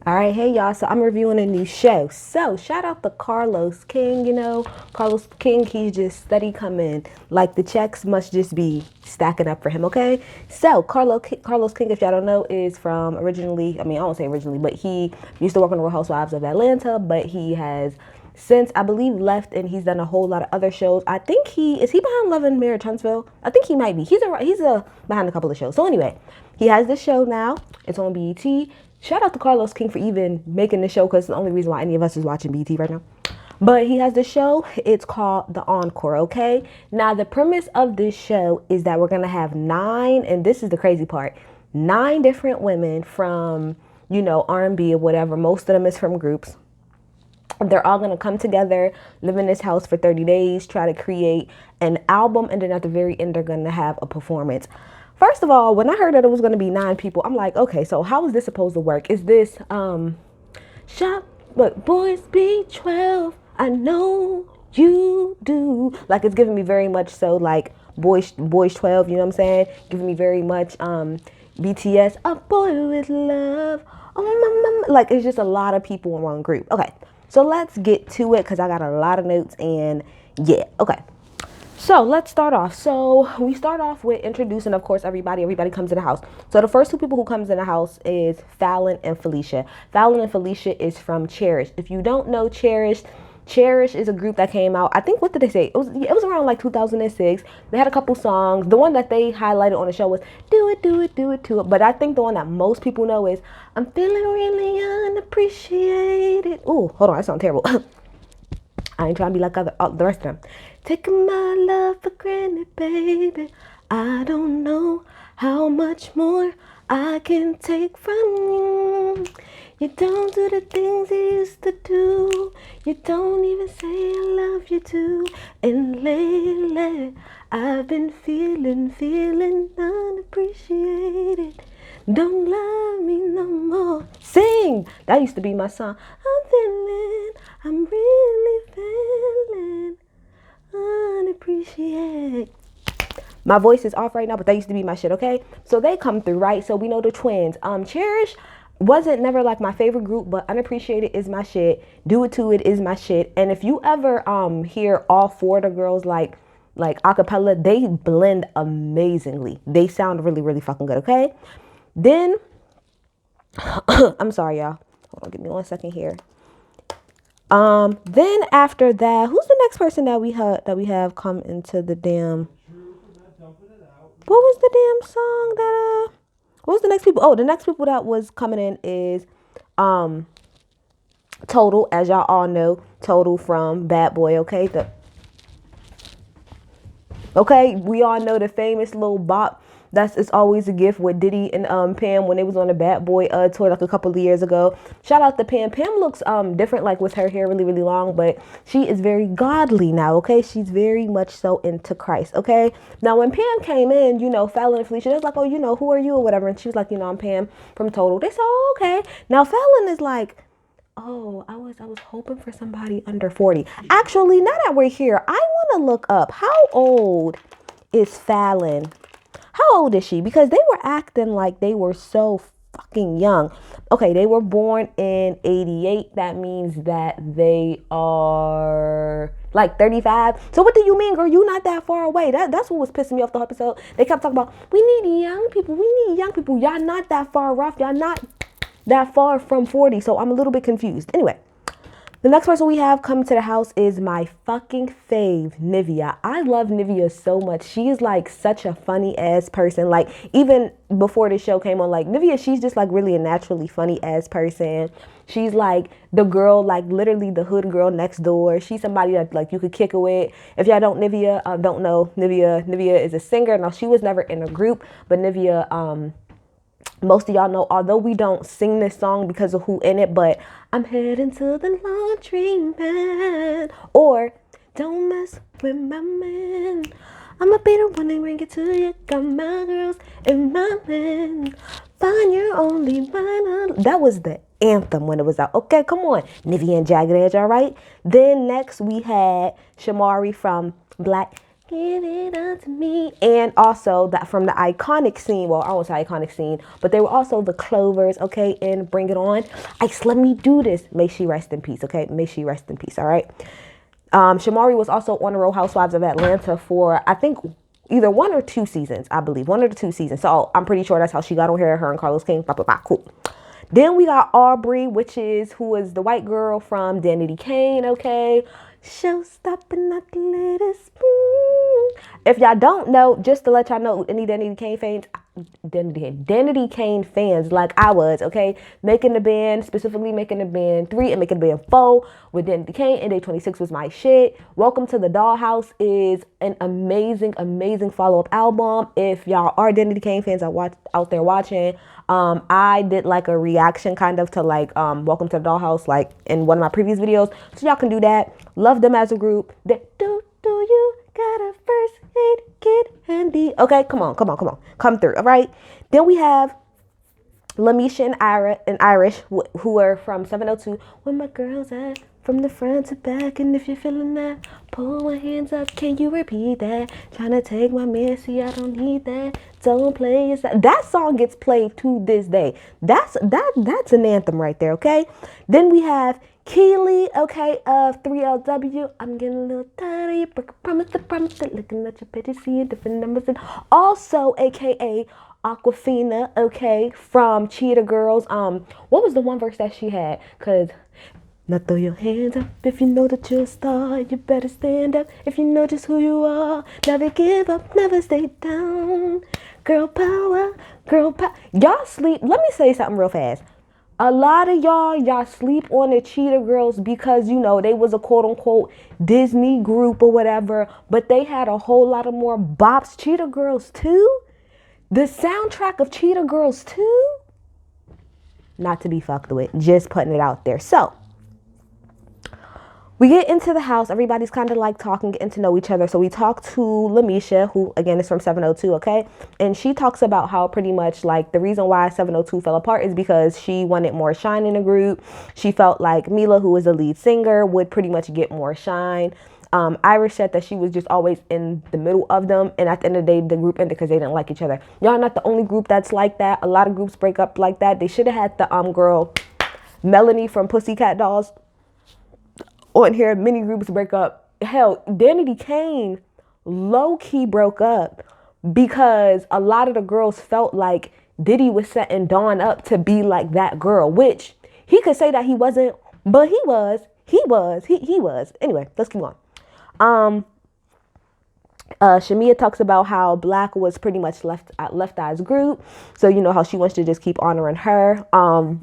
All right, hey y'all. So I'm reviewing a new show. So shout out to Carlos King. Carlos King. He's just steady coming. Like the checks must just be stacking up for him. Okay. So Carlos King, if y'all don't know, is from originally. I mean, I won't say originally, but he used to work on the Real Housewives of Atlanta. But he has since I believe left, and he's done a whole lot of other shows. I think he behind Love and Marriage Huntsville. I think he might be. He's a behind a couple of shows. So anyway, he has this show now. It's on BET. Shout out to Carlos King for even making the show because it's the only reason why any of us is watching BT right now. But he has the show. It's called the Encore. Okay. Now the premise of this show is that we're gonna have nine, and this is the crazy part, nine different women from R&B or whatever. Most of them is from groups. They're all gonna come together, live in this house for 30 days, try to create an album, and then at the very end, they're gonna have a performance. First of all, when I heard that it was gonna be nine people, I'm like, okay, so how is this supposed to work? Is this shop but boys be 12? I know you do. Like it's giving me very much so like boys 12, you know what I'm saying? Giving me very much BTS, a boy with love. Oh my mama. Like it's just a lot of people in one group. Okay. So let's get to it because I got a lot of notes and yeah, okay. So let's start off. So we start off with introducing, of course, everybody. Everybody comes in the house. So the first two people who comes in the house is Fallon and Felicia. Fallon and Felicia is from Cherish. If you don't know Cherish, Cherish is a group that came out. I think what did they say? It was around like 2006. They had a couple songs. The one that they highlighted on the show was "Do It, Do It, Do It To It." But I think the one that most people know is "I'm Feeling Really Unappreciated." Ooh, hold on, that sounds terrible. I ain't trying to be like the rest of them. Taking my love for granted, baby. I don't know how much more I can take from you. You don't do the things you used to do. You don't even say I love you too. And lately, I've been feeling unappreciated. Don't love me no more. Sing! That used to be my song. I'm really feeling unappreciated. My voice is off right now, but that used to be my shit, okay? So they come through, right? So we know the twins. Cherish wasn't never like my favorite group, but Unappreciated is my shit. Do It To It is my shit. And if you ever hear all four of the girls like acapella, they blend amazingly. They sound really, really fucking good, okay? Then I'm sorry, y'all. Hold on, give me 1 second here. Then after that, who's the next person that we have come into the damn? What was the damn song that? What was the next people? Oh, the next people that was coming in is Total, as y'all all know, Total from Bad Boy. Okay, we all know the famous little bop. It's always a gift with Diddy and Pam when they was on the Bad Boy tour like a couple of years ago. Shout out to Pam. Pam looks different, like with her hair really, really long, but she is very godly now, okay? She's very much so into Christ, okay? Now when Pam came in, Fallon and Felicia, they was like, oh, who are you or whatever, and she was like, I'm Pam from Total. They said, oh, okay. Now Fallon is like, oh, I was hoping for somebody under 40. Actually, now that we're here, I want to look up how old is Fallon. How old is she? Because they were acting like they were so fucking young. Okay, they were born in 88. That means that they are like 35. So what do you mean, girl? You not that far away. That's what was pissing me off the whole episode. They kept talking about, we need young people. We need young people. Y'all not that far off. Y'all not that far from 40. So I'm a little bit confused. Anyway. The next person we have coming to the house is my fucking fave, Nivea. I love Nivea so much. She is like such a funny ass person. Like even before the show came on, like Nivea, she's just like really a naturally funny ass person. She's like the girl, like literally the hood girl next door. She's somebody that like you could kick it with. If y'all don't know Nivea is a singer. Now she was never in a group, but Nivea, most of y'all know, although we don't sing this song because of who in it, but I'm heading to the laundry man, or don't mess with my man. I'ma be the one that bring it to you. Got my girls and my men. Find your only one. That was the anthem when it was out. Okay, come on. Nivea and Jagged Edge, all right? Then next we had Shamari from Black Give it up to me. And also that from the iconic scene, well, I won't say iconic scene, but they were also the Clovers, okay, and Bring It On. Ice, let me do this. May she rest in peace, okay? May she rest in peace, all right? Shamari was also on the Real Housewives of Atlanta for, I think, either 1 or 2 seasons, I believe. 1 or 2 seasons. So I'm pretty sure that's how she got on here, her and Carlos King. Blah, blah, blah. Cool. Then we got Aubrey, who is the white girl from Danity Kane, okay? Show stopping at the latest. If y'all don't know, just to let y'all know, any Danity Kane fans like I was, okay? Making the band, specifically making the band 3 and making the band 4 with Danity Kane, and Day 26 was my shit. Welcome to the Dollhouse is an amazing, amazing follow-up album. If y'all are Danity Kane fans out there watching, I did like a reaction kind of to like Welcome to the Dollhouse, like in one of my previous videos, so y'all can do that. Love them as a group. Do you got a first aid kit handy? Okay, come on, come through. All right. Then we have Lamisha and Irish, who are from 702. When my girls at from the front to back, and if you're feeling that, pull my hands up. Can you repeat that? Trying to take my man, see I don't need that. Don't play that song gets played to this day. That's an anthem right there. Okay. Then we have Keely, okay, of 3LW. I'm getting a little tired. Promise, looking at your picture, seeing different numbers, and also AKA Aquafina, okay, from Cheetah Girls. What was the one verse that she had? Cause now throw your hands up if you know that you're a star. You better stand up if you know just who you are. Never give up, never stay down. Girl power, girl power. Y'all sleep. Let me say something real fast. A lot of y'all sleep on the Cheetah Girls because, you know, they was a quote unquote Disney group or whatever, but they had a whole lot of more bops. Cheetah Girls 2, the soundtrack of Cheetah Girls 2, not to be fucked with, just putting it out there. So we get into the house. Everybody's kind of like talking, getting to know each other. So we talk to Lamisha, who again is from 702, okay? And she talks about how pretty much like the reason why 702 fell apart is because she wanted more shine in the group. She felt like Mila, who was the lead singer, would pretty much get more shine. Irish said that she was just always in the middle of them. And at the end of the day, the group ended because they didn't like each other. Y'all not the only group that's like that. A lot of groups break up like that. They should have had the girl, Melanie from Pussycat Dolls, on here. Many groups break up. Hell, Danity Kane low-key broke up because a lot of the girls felt like Diddy was setting Dawn up to be like that girl, which he could say that he wasn't, but he was. Anyway, let's keep on. Shamia talks about how Black was pretty much Left Eye's group, so you know how she wants to just keep honoring her.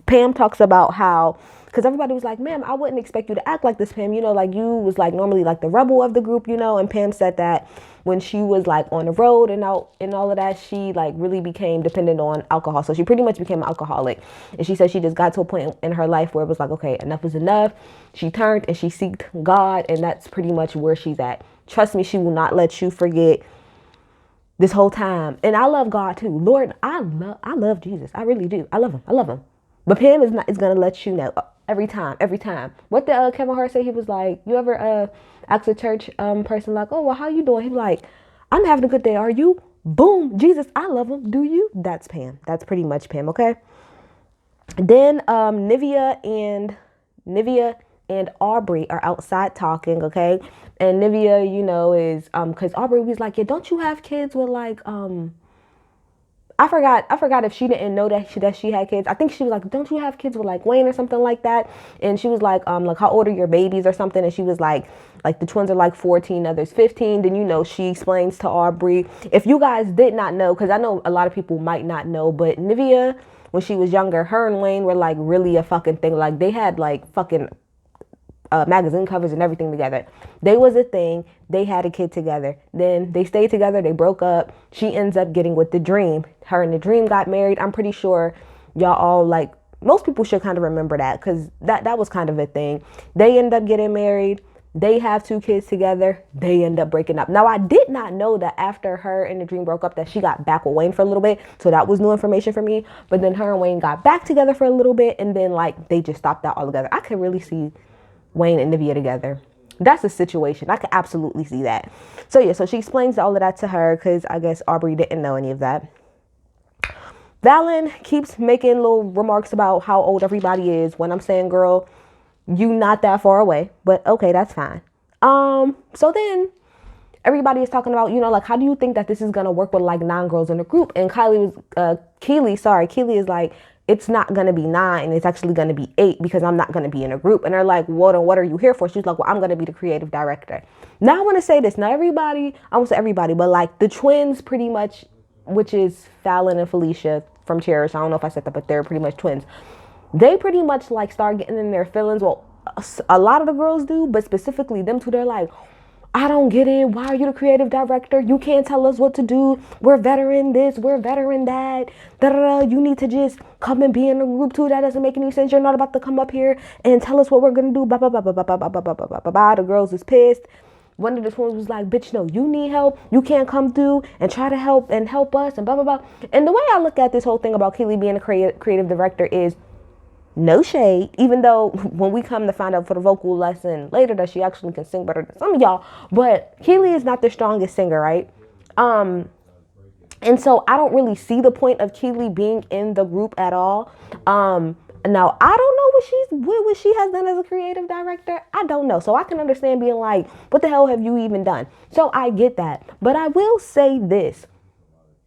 Pam talks about how, because everybody was like, ma'am, I wouldn't expect you to act like this, Pam, you know, like you was like normally like the rebel of the group, you know. And Pam said that when she was like on the road and out and all of that, she like really became dependent on alcohol. So she pretty much became an alcoholic. And she said she just got to a point in her life where it was like, okay, enough is enough. She turned and she seeked God, and that's pretty much where she's at. Trust me, she will not let you forget this whole time. And I love God too. Lord, I love Jesus. I really do. I love him. But Pam is gonna let you know every time. What did Kevin Hart say? He was like, you ever ask a church person like, oh, well, how you doing? He was like, I'm having a good day. Are you? Boom. Jesus, I love him. Do you? That's Pam. That's pretty much Pam. Okay. Then Nivea and Aubrey are outside talking, okay? And Nivea, you know, is because Aubrey was like, yeah, don't you have kids with like I forgot if she didn't know that she had kids. I think she was like, don't you have kids with like Wayne or something like that? And she was like how old are your babies or something? And she was like the twins are like 14, others 15. Then, you know, she explains to Aubrey, if you guys did not know, because I know a lot of people might not know, but Nivea, when she was younger, her and Wayne were like really a fucking thing. Like they had like fucking magazine covers and everything together. They was a thing. They had a kid together. Then they stayed together. They broke up. She ends up getting with the Dream. Her and the Dream got married. I'm pretty sure y'all all like, most people should kind of remember that because that was kind of a thing. They end up getting married. They have 2 kids together. They end up breaking up. Now, I did not know that after her and the Dream broke up that she got back with Wayne for a little bit. So that was new information for me. But then her and Wayne got back together for a little bit. And then like they just stopped out altogether. I could really see Wayne and Nivea together. That's a situation. I could absolutely see that. So yeah, so she explains all of that to her because I guess Aubrey didn't know any of that. Valen keeps making little remarks about how old everybody is when I'm saying, girl, you not that far away, but okay, that's fine. So then everybody is talking about, like, how do you think that this is gonna work with like 9 girls in a group? And Keely is like, it's not gonna be 9, it's actually gonna be 8 because I'm not gonna be in a group. And they're like, what are you here for? She's like, well, I'm gonna be the creative director. Now I want to say this. Not everybody, I won't say everybody, but like the twins pretty much, which is Fallon and Felicia from Cherish. I don't know if I said that, but they're pretty much twins. They pretty much like start getting in their feelings. Well, a lot of the girls do, but specifically them two, they're like, I don't get it. Why are you the creative director? You can't tell us what to do. We're veteran this, we're veteran that. Da-da-da. You need to just come and be in a group too. That doesn't make any sense. You're not about to come up here and tell us what we're gonna do. Blah blah blah blah blah blah blah blah blah blah blah. The girls is pissed. One of the twins was like, bitch, no, you need help. You can't come through and try to help us and blah blah blah. And the way I look at this whole thing about Keely being a creative director is no shade, even though when we come to find out for the vocal lesson later that she actually can sing better than some of y'all, but Keely is not the strongest singer, right? And so I don't really see the point of Keely being in the group at all. Now I don't know what she has done as a creative director. I don't know. So I can understand being like, what the hell have you even done? So I get that. But I will say this.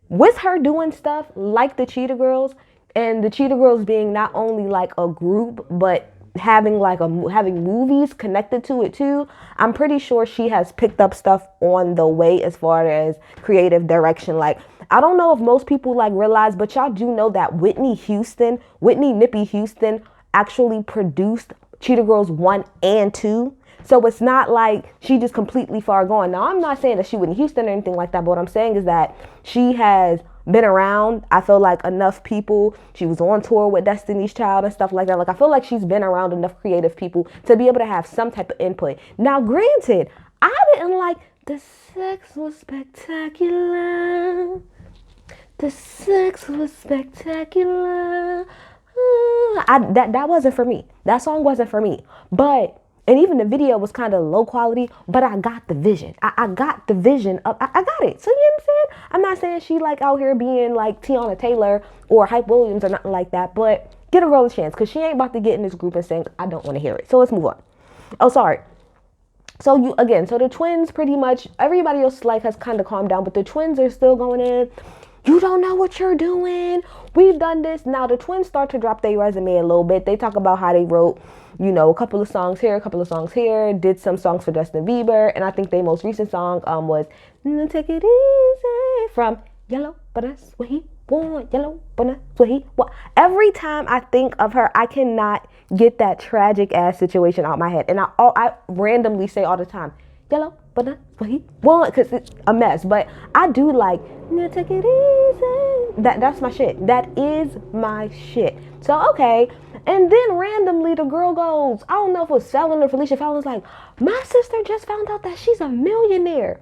With her doing stuff like the Cheetah Girls, and the Cheetah Girls being not only like a group, but having movies connected to it too, I'm pretty sure she has picked up stuff on the way as far as creative direction. Like, I don't know if most people like realize, but y'all do know that Whitney Nippy Houston actually produced Cheetah Girls 1 and 2. So it's not like she just completely far gone. Now, I'm not saying that she Whitney Houston or anything like that, but what I'm saying is that she has been around, I feel like, enough people. She was on tour with Destiny's Child and stuff like that. Like, I feel like she's been around enough creative people to be able to have some type of input. Now, granted, I didn't like the sex was spectacular. The sex was spectacular. That wasn't for me. That song wasn't for me. And even the video was kind of low quality, but I got the vision. I got the vision of, I got it. So you know what I'm saying? I'm not saying she like out here being like Tiana Taylor or Hype Williams or nothing like that, but get a girl a chance because she ain't about to get in this group and saying, I don't want to hear it. So let's move on. Oh, sorry. So the twins pretty much, everybody else like has kind of calmed down, but the twins are still going in. You don't know what you're doing. We've done this. Now the twins start to drop their resume a little bit. They talk about how they wrote, a couple of songs here, a couple of songs here, did some songs for Justin Bieber. And I think their most recent song was Take It Easy from Yellow, but that's what he want. Yellow, but that's what he want. Every time I think of her, I cannot get that tragic ass situation out my head. And I randomly say all the time, yellow, but that's what he want, because it's a mess. But I do like, take it easy. That's my shit. That is my shit. So, okay. And then randomly the girl goes, I don't know if it was Fallon or Felicia. Fallon's like, my sister just found out that she's a millionaire.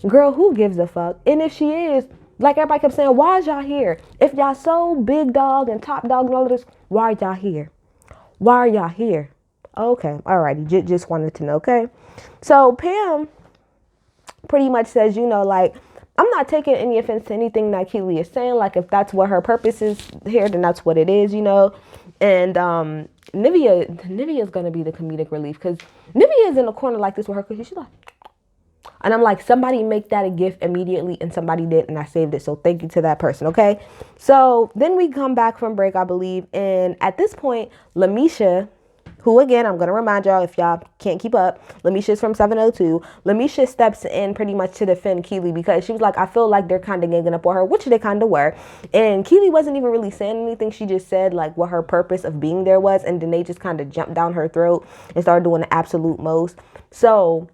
Girl, who gives a fuck? And if she is, like everybody kept saying, why is y'all here? If y'all so big dog and top dog and all of this, why are y'all here? Why are y'all here? Okay, alrighty, just wanted to know, okay? So Pam pretty much says, like, I'm not taking any offense to anything that Keely is saying. Like, if that's what her purpose is here, then that's what it is, And Nivea is going to be the comedic relief, because Nivea is in a corner like this with her, because she's like, and I'm like, somebody make that a gift immediately, and somebody did, and I saved it. So thank you to that person, okay? So then we come back from break, I believe, and at this point, Lamisha, who, again, I'm going to remind y'all, if y'all can't keep up, Lamisha's from 702. Lamisha steps in pretty much to defend Keely, because she was like, I feel like they're kind of ganging up on her, which they kind of were. And Keely wasn't even really saying anything. She just said, like, what her purpose of being there was. And then they just kind of jumped down her throat and started doing the absolute most. So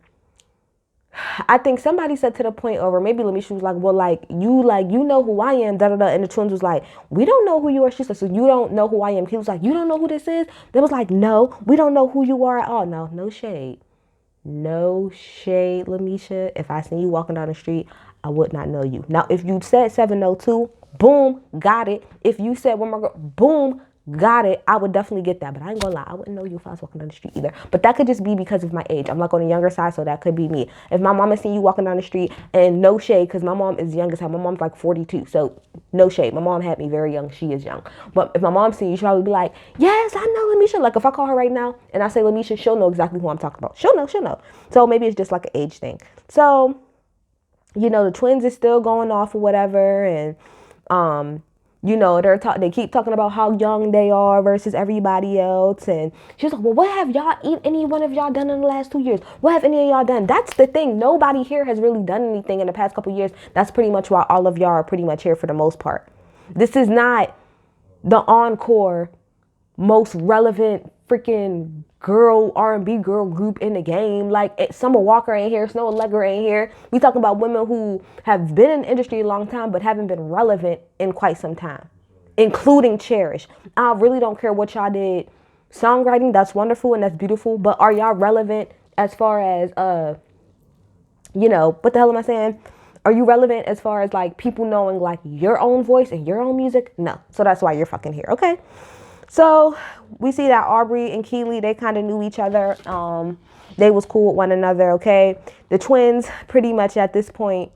I think somebody said to the point over, maybe Lamisha was like, well, you know who I am, da-da-da. And the twins was like, we don't know who you are. She said, so you don't know who I am. He was like, you don't know who this is? They was like, no, we don't know who you are at all. No shade. No shade, Lamisha. If I seen you walking down the street, I would not know you. Now, if you said 702, boom, got it. If you said one more girl, boom, got it, I would definitely get that. But I ain't gonna lie, I wouldn't know you if I was walking down the street either. But that could just be because of my age. I'm like on the younger side, so that could be me. If my mom has seen you walking down the street, and no shade, because my mom is young as hell. My mom's like 42, so no shade. My mom had me very young. She is young. But if my mom seen you, she'll probably be like, yes, I know Lamisha. Like if I call her right now and I say Lamisha, she'll know exactly who I'm talking about. She'll know. So maybe it's just like an age thing. So, the twins is still going off or whatever, and they keep talking about how young they are versus everybody else. And she's like, well, what have any one of y'all done in the last 2 years? What have any of y'all done? That's the thing. Nobody here has really done anything in the past couple years. That's pretty much why all of y'all are pretty much here for the most part. This is not the Encore most relevant freaking girl R&B girl group in the game. Like Summer Walker ain't here, Snow Allegra ain't here. We talking about women who have been in the industry a long time but haven't been relevant in quite some time, including Cherish. I really don't care what y'all did. Songwriting, that's wonderful and that's beautiful, but are y'all relevant as far as what the hell am I saying? Are you relevant as far as like people knowing like your own voice and your own music? No. So that's why you're fucking here, okay? So we see that Aubrey and Keely, they kind of knew each other. They was cool with one another, okay? The twins, pretty much at this point,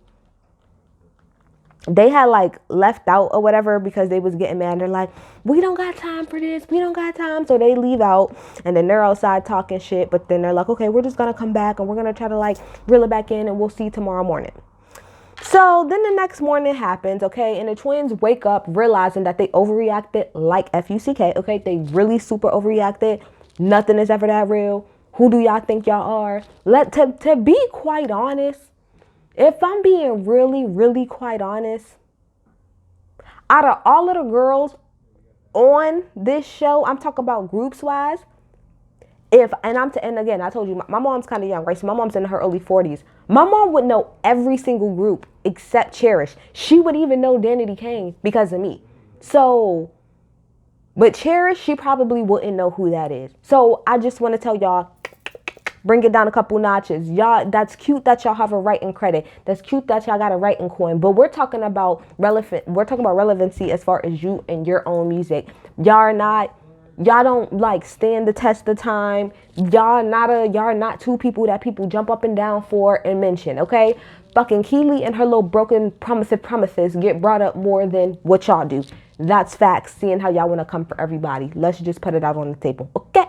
they had like left out or whatever because they was getting mad. They're like, we don't got time for this. We don't got time. So they leave out and then they're outside talking shit. But then they're like, okay, we're just going to come back and we're going to try to like reel it back in and we'll see tomorrow morning. So then the next morning happens, okay, and the twins wake up realizing that they overreacted like F-U-C-K, okay? They really super overreacted. Nothing is ever that real. Who do y'all think y'all are? To be quite honest, if I'm being really, really quite honest, out of all of the girls on this show, I'm talking about groups-wise, and again, I told you, my mom's kind of young, right? So my mom's in her early 40s. My mom would know every single group except Cherish. She would even know Danity Kane because of me. So, but Cherish, she probably wouldn't know who that is. So I just want to tell y'all, bring it down a couple notches. Y'all, that's cute that y'all have a writing credit. That's cute that y'all got a writing coin. But we're talking about relevancy as far as you and your own music. Y'all don't like stand the test of time. Y'all not two people that people jump up and down for and mention, okay? Fucking Keely and her little broken promises get brought up more than what y'all do. That's facts, seeing how y'all want to come for everybody. Let's just put it out on the table. Okay.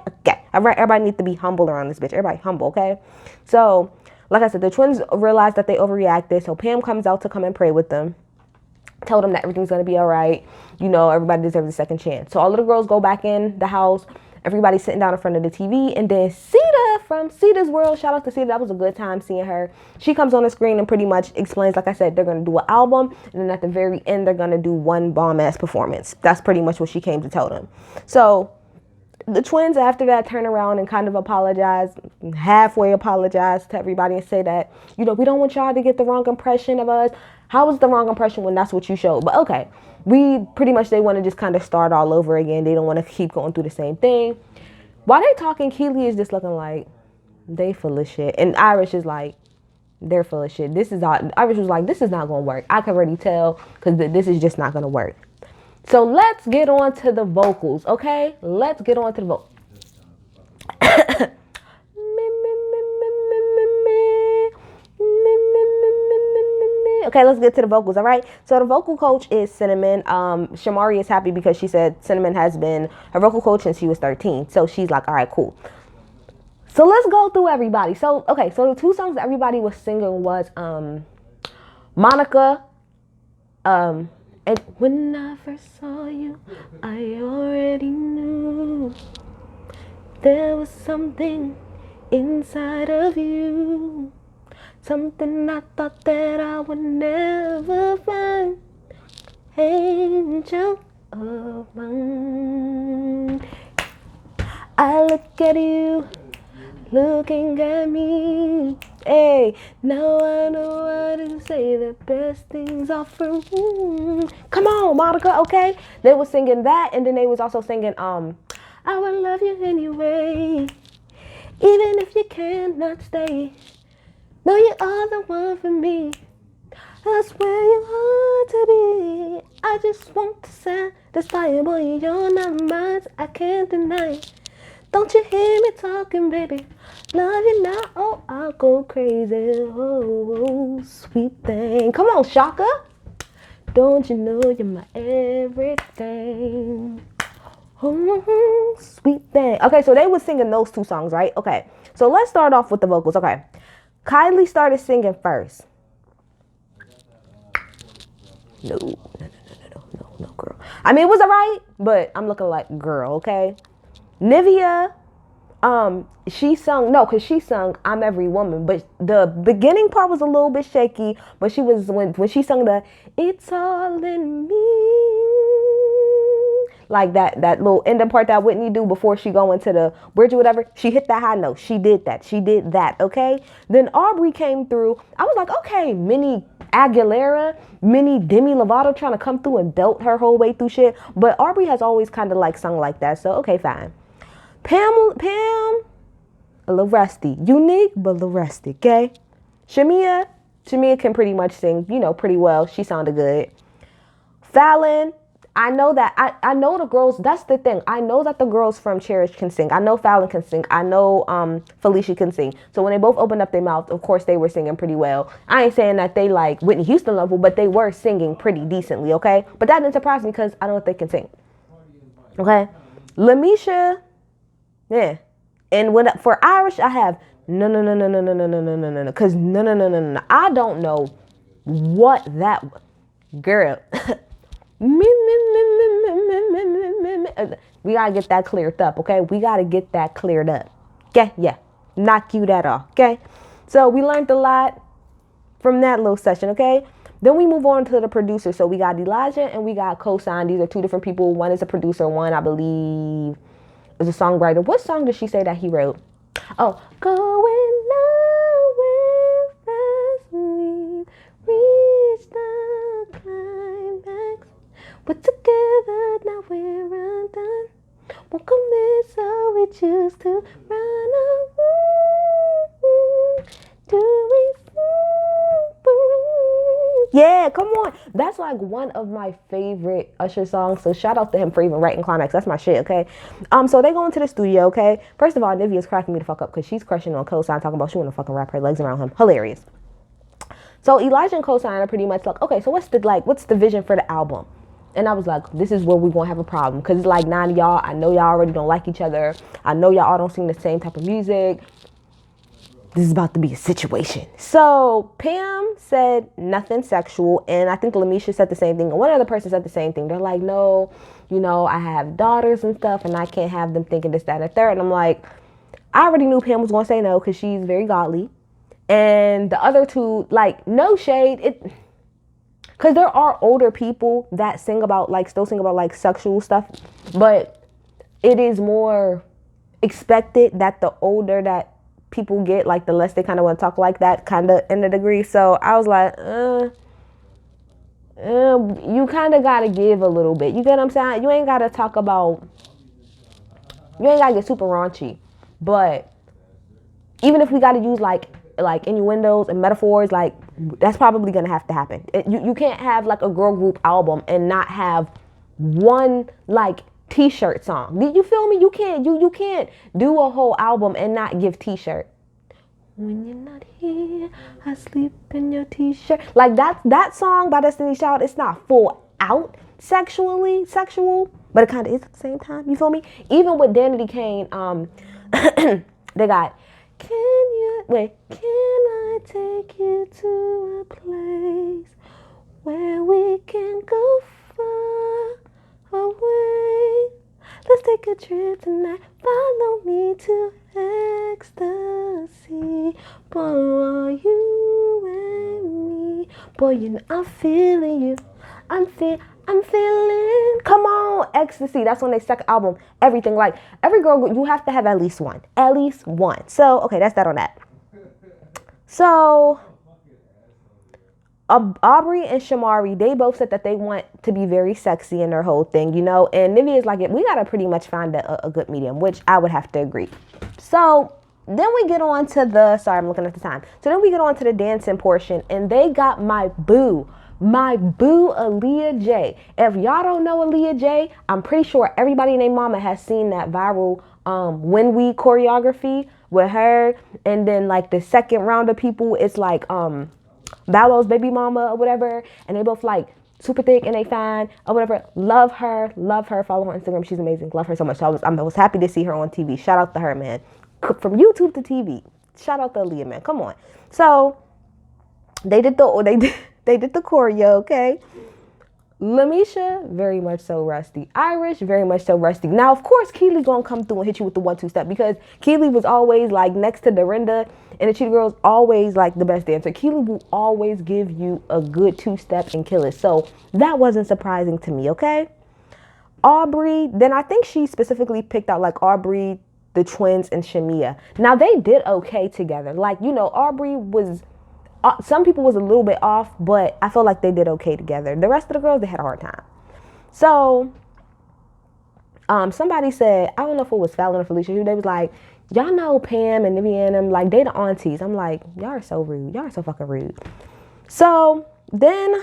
All right, everybody needs to be humble around this bitch. Everybody humble, okay? So, like I said, the twins realized that they overreacted, so Pam comes out to come and pray with them. Tell them that everything's going to be all right. Everybody deserves a second chance. So all of the girls go back in the house. Everybody's sitting down in front of the TV. And then Sita from Sita's World, shout out to Sita. That was a good time seeing her. She comes on the screen and pretty much explains, like I said, they're going to do an album. And then at the very end, they're going to do one bomb-ass performance. That's pretty much what she came to tell them. So the twins after that turn around and kind of halfway apologize to everybody and say that, we don't want y'all to get the wrong impression of us. How was the wrong impression when that's what you showed? But okay, they want to just kind of start all over again. They don't want to keep going through the same thing. While they talking, Keely is just looking like they full of shit. And Irish is like, they're full of shit. Irish was like, this is not going to work. I can already tell because this is just not going to work. So let's get on to the vocals, okay? Let's get on to the vocals. Okay, let's get to the vocals, all right? So the vocal coach is Cinnamon. Shamari is happy because she said Cinnamon has been her vocal coach since she was 13. So she's like, all right, cool. So let's go through everybody. So the two songs that everybody was singing was Monica, and when I first saw you, I already knew there was something inside of you. Something I thought that I would never find. Angel of mine. I look at you, looking at me. Hey, now I know how to say the best things are for me. Come on, Monica, okay? They were singing that, and then they was also singing, I will love you anyway, even if you cannot stay. No, you are the one for me. That's where you want to be. I just want to satisfy you, boy. You're not mine. I can't deny it. Don't you hear me talking, baby? Love you now, oh, I'll go crazy. Oh, sweet thing. Come on, Shaka. Don't you know you're my everything? Oh, sweet thing. Okay, so they were singing those two songs, right? Okay, so let's start off with the vocals. Okay, Kylie started singing first. No, girl. I mean, it was alright, but I'm looking like girl, okay? Nivea, she sung, no, because she sung I'm Every Woman, but the beginning part was a little bit shaky, but she was, when she sung the It's All in Me, like that little ending part that Whitney do before she go into the bridge or whatever, she hit that high note. She did that, okay? Then Aubrey came through. I was like, okay, mini Aguilera, mini Demi Lovato trying to come through and belt her whole way through shit, but Aubrey has always kind of like sung like that, so okay, fine. Pam, a little rusty. Unique, but a little rusty, okay? Shamia can pretty much sing, you know, pretty well. She sounded good. Fallon, I know that, I know the girls, that's the thing. I know that the girls from Cherish can sing. I know Fallon can sing. I know Felicia can sing. So when they both opened up their mouth, of course they were singing pretty well. I ain't saying that they like Whitney Houston level, but they were singing pretty decently, okay? But that didn't surprise me because I know that they can sing. Lamisha, yeah. And when for Irish, I have no, because no. I don't know what that girl. We gotta get that cleared up, okay? We gotta get that cleared up. Okay, yeah. Knock you that off, okay? So we learned a lot from that little session, okay? Then we move on to the producer. So we got Elijah and we got Cosign. These are two different people. One is a producer, one I believe is a songwriter. What song did she say that he wrote? Oh, going nowhere fast, we reach the climax. We're together, now we're undone. Won't commit, so we choose to run away. Do we? Yeah, come on. That's like one of my favorite Usher songs. So shout out to him for even writing Climax. That's my shit, okay? So they go into the studio, okay? First of all, Nivea's cracking me the fuck up because she's crushing on Cosign, talking about she want to fucking wrap her legs around him. Hilarious. So Elijah and Cosign are pretty much like, okay, so what's the vision for the album? And I was like, this is where we're going to have a problem. Because it's like 9 of y'all. I know y'all already don't like each other. I know y'all all don't sing the same type of music. This is about to be a situation. So Pam said nothing sexual. And I think Lamisha said the same thing. And one other person said the same thing. They're like, no, you know, I have daughters and stuff. And I can't have them thinking this, that, and the third. And I'm like, I already knew Pam was going to say no. Because she's very godly. And the other two, like, no shade. Because there are older people that sing about, like, still sing about, like, sexual stuff. But it is more expected that the older that people get, like, the less they kind of want to talk like that, kind of, in a degree. So I was like, you kind of got to give a little bit. You get what I'm saying? You ain't got to talk about, you ain't got to get super raunchy. But even if we got to use, like innuendos and metaphors, like, that's probably gonna have to happen. You can't have like a girl group album and not have one like t-shirt song. You feel me? You can't do a whole album and not give t-shirt. When you're not here, I sleep in your t-shirt. Like that song by Destiny's Child, it's not full out sexual, but it kind of is at the same time. You feel me? Even with Danity Kane, they got, can I take you to a place where we can go far away? Let's take a trip tonight. Follow me to ecstasy. Boy, you and me. Boy, you know I'm feeling you. I'm feeling. Come on, ecstasy. That's on their second album. Everything, like every girl group, you have to have at least one. So okay, that's that on that. So Aubrey and Shamari, they both said that they want to be very sexy in their whole thing, you know. And Nivea is like, we gotta pretty much find a good medium, which I would have to agree. So then we get on to the, sorry, I'm looking at the time. So then we get on to the dancing portion, and they got my boo, Aaliyah J. If y'all don't know Aaliyah J, I'm pretty sure everybody named Mama has seen that viral When We choreography with her. And then like the second round of people, it's like Ballow's baby mama or whatever, and they both like super thick and they fine or whatever. Love her. Follow her on Instagram. She's amazing. Love her so much. So I was happy to see her on TV. Shout out to her, man. From YouTube to TV. Shout out to Aaliyah, man. Come on. So they did the choreo, okay? Lamisha, very much so rusty. Irish, very much so rusty. Now, of course, Keely gonna come through and hit you with the 1-2 step because Keely was always like next to Dorinda and the Cheetah Girls, always like the best dancer. Keely will always give you a good 2-step and kill it. So that wasn't surprising to me, okay? Aubrey, then I think she specifically picked out like Aubrey, the twins, and Shamia. Now they did okay together. Like, you know, Aubrey was, some people was a little bit off, but I felt like they did okay together. The rest of the girls, they had a hard time. So somebody said, I don't know if it was Fallon or Felicia, they was like, y'all know Pam and Nivea and them, like they the aunties. I'm like, y'all are so rude. Y'all are so fucking rude. So then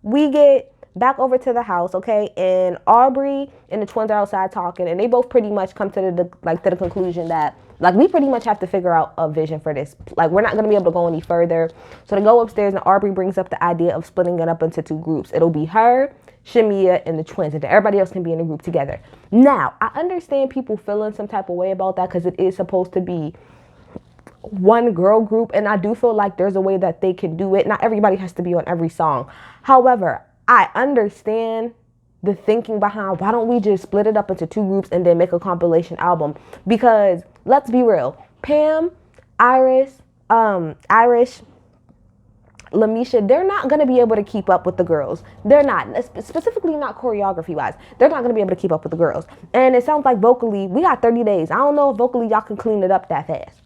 we get back over to the house, okay? And Aubrey and the twins are outside talking, and they both pretty much come to the conclusion that like we pretty much have to figure out a vision for this. Like we're not gonna be able to go any further. So they go upstairs, and Aubrey brings up the idea of splitting it up into 2 groups. It'll be her, Shamia, and the twins, and everybody else can be in a group together. Now, I understand people feeling some type of way about that because it is supposed to be one girl group, and I do feel like there's a way that they can do it. Not everybody has to be on every song. However, I understand the thinking behind why don't we just split it up into 2 groups and then make a compilation album? Because let's be real, Pam, Irish, Lamisha, they're not going to be able to keep up with the girls. They're not, specifically not choreography wise. They're not going to be able to keep up with the girls. And it sounds like vocally, we got 30 days. I don't know if vocally y'all can clean it up that fast.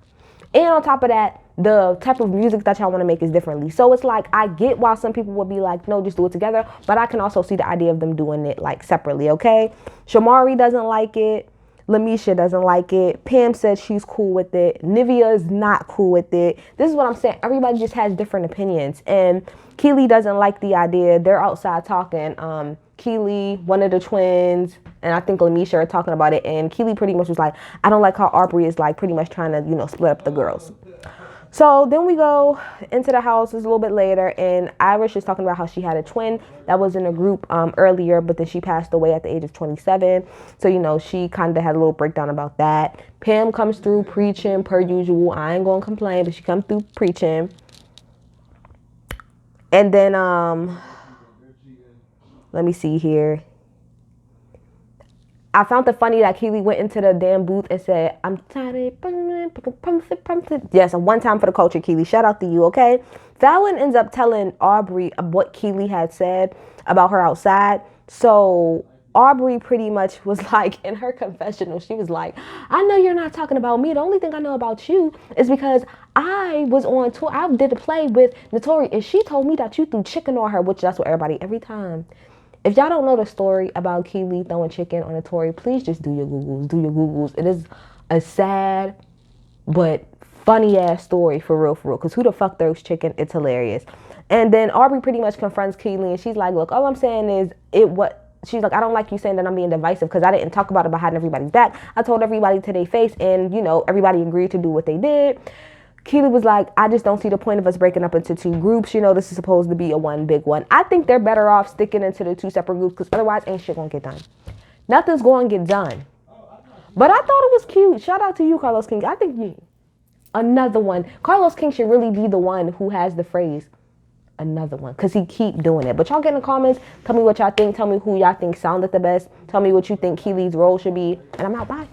And on top of that, the type of music that y'all want to make is differently. So it's like, I get why some people would be like, no, just do it together. But I can also see the idea of them doing it like separately, okay? Shamari doesn't like it. Lamisha doesn't like it. Pam said she's cool with it. Nivea is not cool with it. This is what I'm saying. Everybody just has different opinions. And Keely doesn't like the idea. They're outside talking. Keely, one of the twins, and I think Lamisha are talking about it. And Keely pretty much was like, I don't like how Aubrey is like pretty much trying to, you know, split up the girls. So then we go into the house. It's a little bit later, and Irish is talking about how she had a twin that was in a group earlier, but then she passed away at the age of 27. So, you know, she kind of had a little breakdown about that. Pam comes through preaching per usual. I ain't gonna complain, but she comes through preaching. And then, let me see here. I found it funny that Keely went into the damn booth and said, I'm tired of... Yes, one time for the culture, Keely. Shout out to you, okay? Fallon ends up telling Aubrey what Keely had said about her outside. So Aubrey pretty much was like, in her confessional, she was like, I know you're not talking about me. The only thing I know about you is because I was on tour. I did a play with Notori, and she told me that you threw chicken on her, which that's what everybody, every time. If y'all don't know the story about Keely throwing chicken on Notori, please just do your Googles. Do your Googles. It is a sad but funny ass story for real. Because who the fuck throws chicken? It's hilarious. And then Aubrey pretty much confronts Keely, and she's like, look, all I'm saying is she's like, I don't like you saying that I'm being divisive because I didn't talk about it behind everybody's back. I told everybody to their face, and, you know, everybody agreed to do what they did. Keely was like, I just don't see the point of us breaking up into 2 groups. You know, this is supposed to be a one big one. I think they're better off sticking into the 2 separate groups because otherwise ain't shit gonna get done. Nothing's gonna get done. But I thought it was cute. Shout out to you, Carlos King. I think you, another one. Carlos King should really be the one who has the phrase, another one, because he keep doing it. But y'all get in the comments. Tell me what y'all think. Tell me who y'all think sounded the best. Tell me what you think Keely's role should be. And I'm out. Bye.